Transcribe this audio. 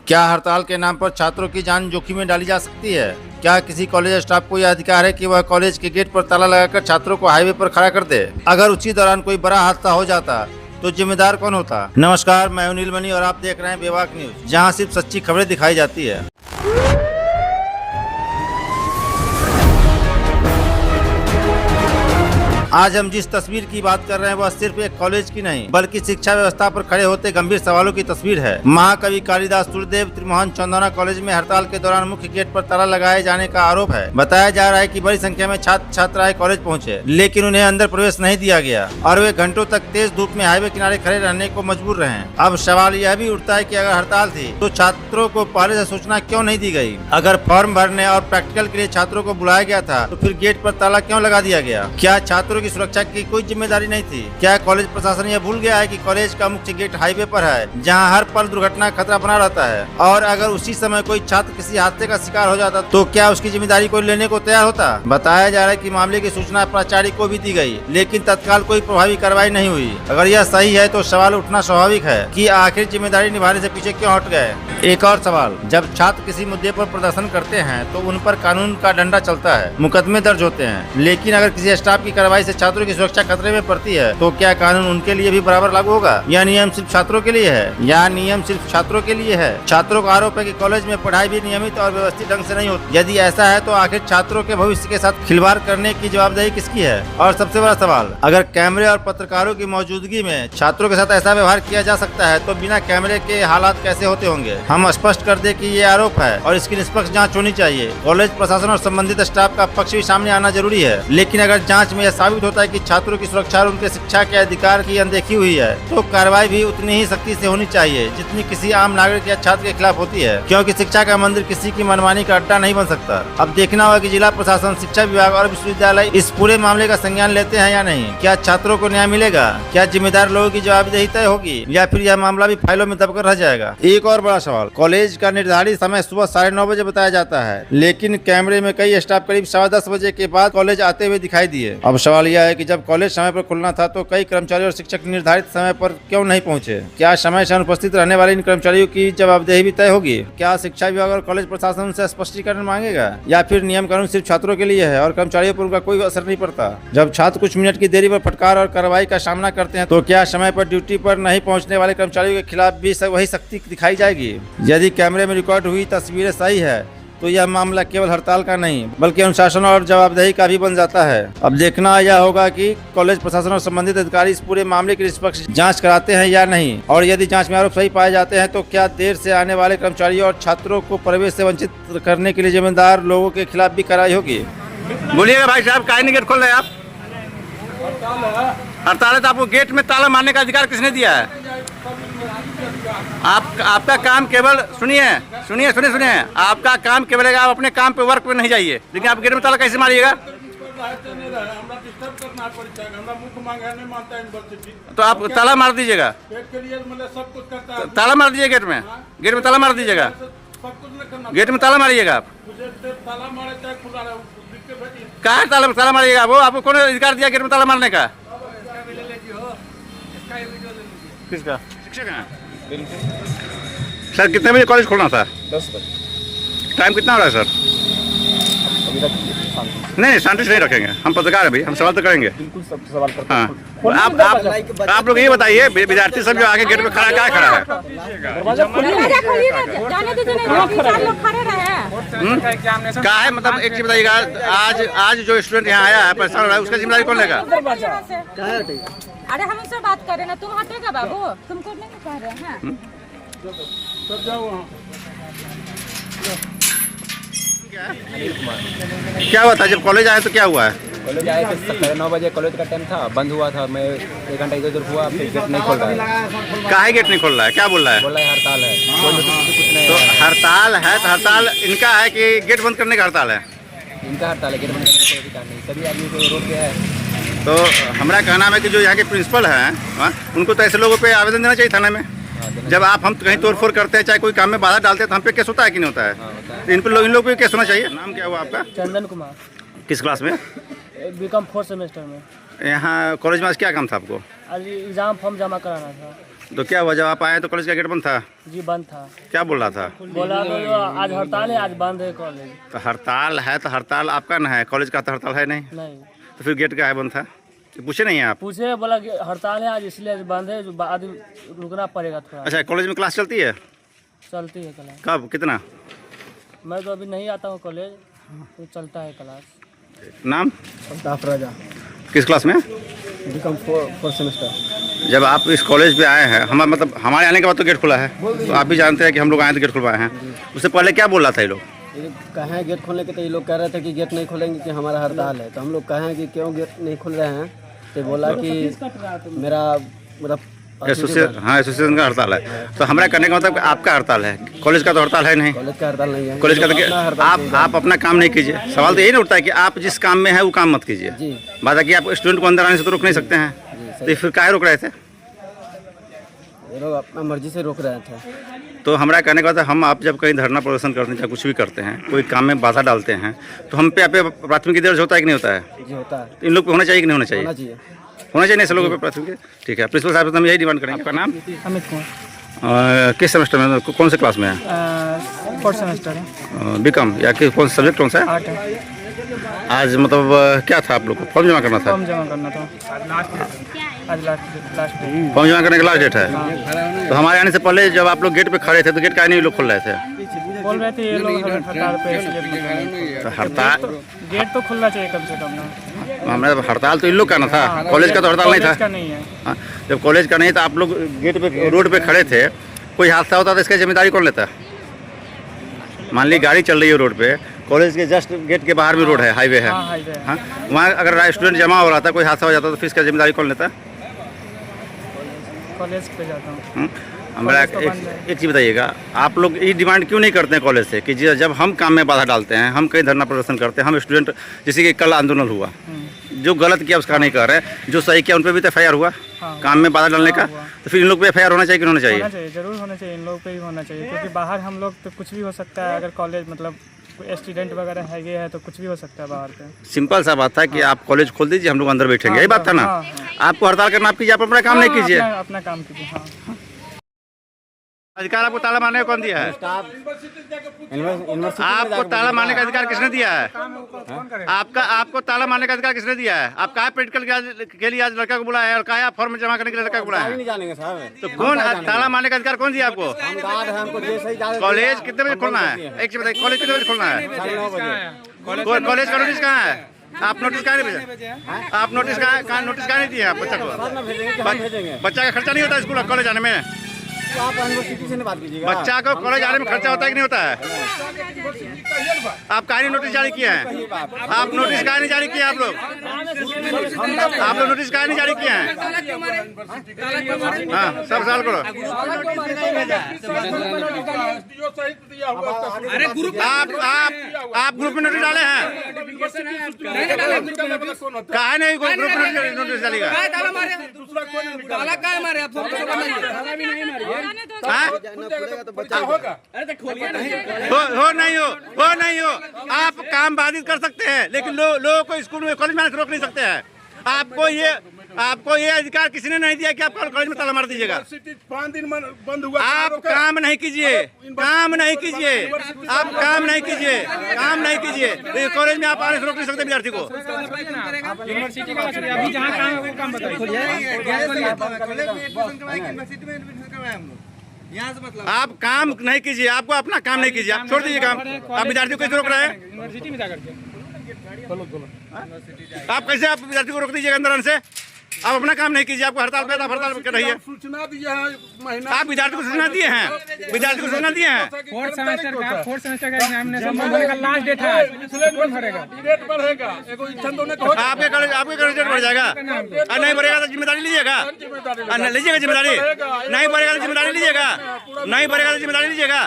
क्या हड़ताल के नाम पर छात्रों की जान जोखिम में डाली जा सकती है? क्या किसी कॉलेज स्टाफ को यह अधिकार है कि वह कॉलेज के गेट पर ताला लगाकर छात्रों को हाईवे पर खड़ा कर दे? अगर उसी दौरान कोई बड़ा हादसा हो जाता तो जिम्मेदार कौन होता? नमस्कार, मैं हूं नीलमणि और आप देख रहे हैं बेबाक न्यूज, जहां सिर्फ सच्ची खबरें दिखाई जाती है। आज हम जिस तस्वीर की बात कर रहे हैं वह सिर्फ एक कॉलेज की नहीं बल्कि शिक्षा व्यवस्था पर खड़े होते गंभीर सवालों की तस्वीर है। महाकवि कालिदास सूर्यदेव त्रिमोहन चंदौना कॉलेज में हड़ताल के दौरान मुख्य गेट पर ताला लगाए जाने का आरोप है। बताया जा रहा है कि बड़ी संख्या में छात्र छात्राएं कॉलेज पहुंचे, लेकिन उन्हें अंदर प्रवेश नहीं दिया गया और वे घंटों तक तेज धूप में हाईवे किनारे खड़े रहने को मजबूर रहे। अब सवाल यह भी उठता है कि अगर हड़ताल थी तो छात्रों को पहले से सूचना क्यों नहीं दी गयी? अगर फॉर्म भरने और प्रैक्टिकल के लिए छात्रों को बुलाया गया था तो फिर गेट पर ताला क्यों लगा दिया गया? क्या छात्रों की सुरक्षा की कोई जिम्मेदारी नहीं थी? क्या कॉलेज प्रशासन यह भूल गया है कि कॉलेज का मुख्य गेट हाईवे पर है, जहां हर पल दुर्घटना खतरा बना रहता है? और अगर उसी समय कोई छात्र किसी हादसे का शिकार हो जाता तो क्या उसकी जिम्मेदारी कोई लेने को तैयार होता? बताया जा रहा है कि मामले की सूचना प्राचार्य को भी दी गई, लेकिन तत्काल कोई प्रभावी कार्रवाई नहीं हुई। अगर यह सही है तो सवाल उठना स्वाभाविक है कि आखिर जिम्मेदारी निभाने से पीछे क्यों हट गए। एक और सवाल, जब छात्र किसी मुद्दे पर प्रदर्शन करते हैं तो उन पर कानून का डंडा चलता है, मुकदमे दर्ज होते हैं, लेकिन अगर किसी स्टाफ की कार्रवाई से छात्रों की सुरक्षा खतरे में पड़ती है तो क्या कानून उनके लिए भी बराबर लागू होगा? यह नियम सिर्फ छात्रों के लिए है? छात्रों का आरोप है कि कॉलेज में पढ़ाई भी नियमित और व्यवस्थित ढंग से नहीं होती। यदि ऐसा है तो आखिर छात्रों के भविष्य के साथ खिलवाड़ करने की जवाबदेही किसकी है? और सबसे बड़ा सवाल, अगर कैमरे और पत्रकारों की मौजूदगी में छात्रों के साथ ऐसा व्यवहार किया जा सकता है तो बिना कैमरे के हालात कैसे होते होंगे? हम स्पष्ट कर दे कि ये आरोप है और इसकी निष्पक्ष जांच होनी चाहिए। कॉलेज प्रशासन और संबंधित स्टाफ का पक्ष भी सामने आना जरूरी है, लेकिन अगर जांच में यह साबित होता है कि छात्रों की सुरक्षा और उनके शिक्षा के अधिकार की अनदेखी हुई है तो कार्रवाई भी उतनी ही सख्ती से होनी चाहिए जितनी किसी आम नागरिक या छात्र के खिलाफ होती है, क्योंकि शिक्षा का मंदिर किसी की मनमानी का अड्डा नहीं बन सकता। अब देखना होगा कि जिला प्रशासन, शिक्षा विभाग और विश्वविद्यालय इस पूरे मामले का संज्ञान लेते हैं या नहीं। क्या छात्रों को न्याय मिलेगा? क्या जिम्मेदार लोगों की जवाबदेही तय होगी या फिर यह मामला भी फाइलों में दबकर रह जाएगा? एक और बड़ा सवाल, कॉलेज का निर्धारित समय सुबह 9:30 बजे बताया जाता है, लेकिन कैमरे में कई स्टाफ करीब 10:15 बजे के बाद कॉलेज आते हुए दिखाई दिए। अब सवाल यह है कि जब कॉलेज समय पर खुलना था तो कई कर्मचारी और शिक्षक निर्धारित समय पर क्यों नहीं पहुंचे? क्या समय से अनुपस्थित रहने वाले इन कर्मचारियों की जवाबदेही भी तय होगी? क्या शिक्षा विभाग और कॉलेज प्रशासन से स्पष्टीकरण मांगेगा या फिर नियम कानून सिर्फ छात्रों के लिए है और कर्मचारियों पर उनका कोई असर नहीं पड़ता? जब छात्र कुछ मिनट की देरी पर फटकार और कार्रवाई का सामना करते हैं तो क्या समय पर ड्यूटी पर नहीं पहुँचने वाले कर्मचारियों के खिलाफ भी वही सख्ती दिखाई जाएगी? यदि कैमरे में रिकॉर्ड हुई तस्वीरें सही है तो यह मामला केवल हड़ताल का नहीं बल्कि अनुशासन और जवाबदेही का भी बन जाता है। अब देखना यह होगा कि कॉलेज प्रशासन और संबंधित अधिकारी इस पूरे मामले की निष्पक्ष जांच कराते हैं या नहीं, और यदि जांच में आरोप सही पाए जाते हैं तो क्या देर से आने वाले कर्मचारियों और छात्रों को प्रवेश से वंचित करने के लिए जिम्मेदार लोगों के खिलाफ भी कार्रवाई होगी? बोलिएगा भाई साहब, काहे नहीं गेट खोल रहे आप? हड़ताल है तो आपको गेट में ताला मारने का अधिकार किसने दिया है? आपका काम केवल सुनिए, आपका काम केवल है आप अपने काम पे वर्क पे नहीं जाइए, लेकिन आप गेट में ताला कैसे मारिएगा? तो आप ताला मार दीजिएगा, ताला मार दीजिए गेट में ताला मार दीजिएगा, गेट में ताला मारिएगा। आप कहाँ ताला मारिएगा? वो आपको कौन अधिकार दिया गेट में ताला मारने का? किसका? शिक्षक है सर। कितने बजे कॉलेज खोलना था? 10 बजे। टाइम कितना हो रहा है सर? नहीं, शांति से नहीं रखेंगे, हम पत्रकार हैं भाई, हम सवाल तो करेंगे। बिल्कुल सब सवाल करते हैं। हाँ, आप लोग ये बताइए, विद्यार्थी सब जो आगे गेट में खड़ा क्या खड़ा है? क्या है मतलब एक चीज बताइएगा, आज जो स्टूडेंट यहाँ आया है परेशान हो रहा है उसका जिम्मेदारी कौन लेगा? अरे हम उससे बात कर रहे ना, तुम हटेगा बाबू, तुमको नहीं कह रहे हैं। क्या हुआ था जब कॉलेज आए तो क्या हुआ है? कॉलेज आए थे 9:30 बजे, कॉलेज का टाइम था, बंद हुआ था। मैं 1 घंटा इधर उधर हुआ, फिर गेट नहीं खोल रहा है। काहे गेट नहीं खोल रहा है? क्या बोल रहा है? बोल रहा है हड़ताल है, कोई नोटिस कुछ नहीं तो है। हड़ताल है तो हड़ताल इनका है कि गेट बंद करने का हड़ताल है? इनका हड़ताल है, गेट बंद करने का कोई अधिकार नहीं। सभी आदमी को रोक गया है। तो हमारा कहना है कि जो यहाँ के प्रिंसिपल हैं उनको तो ऐसे लोगों पे आवेदन देना चाहिए थाने में। जब हम कहीं तोड़फोड़ करते हैं, चाहे कोई काम में बाधा डालते हैं तो हम पे केस होता है कि नहीं होता है? तो इन लोग पे केस होना चाहिए। नाम क्या हुआ आपका? चंदन कुमार। किस क्लास में? बीकॉम 4th सेमेस्टर में। यहाँ कॉलेज में आज क्या काम था आपको? आज एग्ज़ाम फॉर्म जमा कराना था। तो क्या हुआ, जब आप आए तो कॉलेज का गेट बंद था? जी बंद था। क्या बोल रहा था? बोला तो आज हड़ताल है, आज बंद है कॉलेज। तो हड़ताल है तो हड़ताल आपका ना है, कॉलेज का तो हड़ताल है नहीं, नहीं तो फिर गेट का है बंद था? तो पूछे नहीं आप? पूछे, बोला कि हड़ताल है आज इसलिए आज बंद है, जो बाद रुकना पड़ेगा थोड़ा। अच्छा, कॉलेज में क्लास चलती है? चलती है क्लास। कब, कितना? मैं तो अभी नहीं आता हूँ कॉलेज, तो चलता है क्लास। नाम? अल्ताफ राजा, किस क्लास में? BCom 4 semester. जब आप इस कॉलेज पे आए हैं, हमारे आने के बाद तो गेट खुला है, तो आप भी जानते हैं कि हम लोग आए तो गेट खुलवाए हैं। उससे पहले क्या बोल रहा था ये लोग? ये कहें गेट खोलने के, तो ये लोग कह रहे थे कि गेट नहीं खोलेंगे कि हमारा हड़ताल है। तो हम लोग कहें कि क्यों गेट नहीं खोल रहे हैं, तो बोला कि मेरा एसोसिएशन का हड़ताल है। तो हमारा करने का मतलब आपका हड़ताल है, कॉलेज का तो हड़ताल है नहीं। कॉलेज का हड़ताल नहीं है। कॉलेज का तो आप अपना काम नहीं कीजिए। सवाल तो यही नहीं उठता है कि आप जिस काम में है वो काम मत कीजिए। जी, बात है कि आप स्टूडेंट को अंदर आने से तो रोक नहीं सकते हैं, तो फिर काहे रोक रहे थे? ये लोग अपना मर्जी से रोक रहे थे। तो हमारा कहने का मतलब, हम आप जब कहीं धरना प्रदर्शन करते हैं, चाहे कुछ भी करते हैं, कोई काम में बाधा डालते हैं, तो हम पे आप प्राथमिकी दर्ज होता है कि नहीं होता है? जी होता है। इन लोग पे होना चाहिए कि नहीं होना चाहिए? होना चाहिए। होना चाहिए नहीं सब लोगों पे प्राथमिकी। ठीक है, प्रिंसिपल साहब से हम यही डिमांड करेंगे। आपका नाम? अमित कुमार। किस सेमेस्टर में, कौन से क्लास में है? 4th सेमेस्टर है। बीकॉम, या कौन सा सब्जेक्ट कौन सा है? 8 है। आज मतलब क्या था आप लोग को? फॉर्म जमा करना था? फॉर्म जमा करना था, आज लास्ट डे। फॉर्म जमा करने का लास्ट डेट है। तो हमारे आने से पहले जब आप लोग गेट पे खड़े थे, तो गेट का नहीं लोग खोल रहे थे? बोल रहे थे ये लोग हड़ताल पे, इसलिए तो हड़ताल, गेट तो खुलना चाहिए कम से कम ना। हमारा हड़ताल तो इन लोग का ना था, कॉलेज का तो हड़ताल नहीं कॉलेज का था। नहीं है। हाँ, जब कॉलेज का नहीं था, आप लोग गेट पे रोड पे खड़े थे, कोई हादसा होता तो इसकी जिम्मेदारी कौन लेता? मान ली गाड़ी चल रही है रोड पे, कॉलेज के जस्ट गेट के बाहर में रोड है, हाईवे है, हाँ, हाईवे है। हाँ, वहाँ अगर स्टूडेंट जमा हो रहा था, कोई हादसा हो जाता तो फिर इसका जिम्मेदारी कौन लेता? कॉलेज पे जाता हूँ। हमारा एक चीज़ बताइएगा, आप लोग ये डिमांड क्यों नहीं करते हैं कॉलेज से कि जब हम काम में बाधा डालते हैं, हम कहीं धरना प्रदर्शन करते हैं, हम स्टूडेंट, जैसे कि कल आंदोलन हुआ, जो गलत किया उसका नहीं कर रहे, जो सही किया उन पर भी तो FIR हुआ, काम में बाधा डालने का। तो फिर इन लोग पे FIR होना चाहिए कि नहीं होना चाहिए? होना चाहिए, जरूर होना चाहिए, इन लोग पे ही होना चाहिए, क्योंकि बाहर हम लोग तो कुछ भी हो सकता है। अगर कॉलेज मतलब कोई स्टूडेंट वगैरह है ये है तो कुछ भी हो सकता है बाहर पे। सिंपल सा बात था कि आप कॉलेज खोल दीजिए, हम लोग अंदर बैठेंगे, यही बात था ना। आपको हड़ताल करना, आप कीजिए, आप अपना काम नहीं कीजिए, अपना काम कीजिए। हाँ, अधिकार आपको ताला मारने का कौन दिया है? आपको ताला मारने का अधिकार किसने दिया है? आपको ताला मारने का अधिकार किसने दिया है? आप कहा प्रैक्टिकल के लिए आज लड़का को बुलाया है, और कहा फॉर्म जमा करने के लिए लड़का को बुलाया है? नहीं जानेंगे साहब। तो कौन ताला मारने का अधिकार कौन दिया आपको? कॉलेज कितने बजे खोलना है? एक चीज बताइए, कॉलेज कितने बजे खोलना है? 9:30 बजे। कॉलेज का नोटिस कहाँ है? आप नोटिस कहाँ नहीं भेजे? आप नोटिस कहाँ नहीं दिए आप बच्चा को? बच्चा का खर्चा नहीं होता स्कूल कॉलेज आने में? तो आप यूनिवर्सिटी से बात कीजिएगा। बच्चा को कॉलेज आने में खर्चा होता है कि नहीं होता है? आप कहीं नोटिस जारी किए हैं? आप नोटिस कहाँ नहीं जारी किए? आप लोग नोटिस कहाँ नहीं जारी किए हैं? हाँ, सब सवाल करो। आप ग्रुप में नोटिस डाले हैं? कहा नहीं ग्रुप में नोटिस डालेगा? हो नहीं हो, आप काम बाधित कर सकते हैं, लेकिन लोगों को स्कूल में, कॉलेज में रोक नहीं सकते हैं। आपको ये अधिकार किसी ने नहीं दिया कि आप कॉलेज में ताला मार दीजिएगा। 5 दिन बंद हुआ, आप काम नहीं कीजिए, काम नहीं कीजिए, आप काम नहीं कीजिए, काम नहीं कीजिए, कॉलेज में आप आने से रोक नहीं सकते विद्यार्थी को। आप काम नहीं कीजिए, आपको अपना काम नहीं कीजिए, आप छोड़ दीजिए काम। आप विद्यार्थियों को कैसे रोक रहे हैं? यूनिवर्सिटी में जाकर के आप कैसे आप विद्यार्थी को रोक दीजिएगा अंदर आने से? आप अपना काम नहीं कीजिए, आपको हड़ताल पे आप हड़ताल कर रही है। सूचना दिया है महीना। आप विद्यार्थी को सूचना दिए हैं, विद्यार्थी को सूचना दिए हैं। 4th सेमेस्टर का एग्जामिनेशन का लास्ट डेट है, कौन भरेगा? डेट बढ़ेगा, एगो इच्छन तो ने कहो आपके कॉलेज डेट बढ़ जाएगा, और नहीं बढ़ेगा तो जिम्मेदारी लीजिएगा, लीजिएगा जिम्मेदारी, नहीं बढ़ेगा तो जिम्मेदारी लीजिएगा, नहीं बढ़ेगा तो जिम्मेदारी लीजिएगा।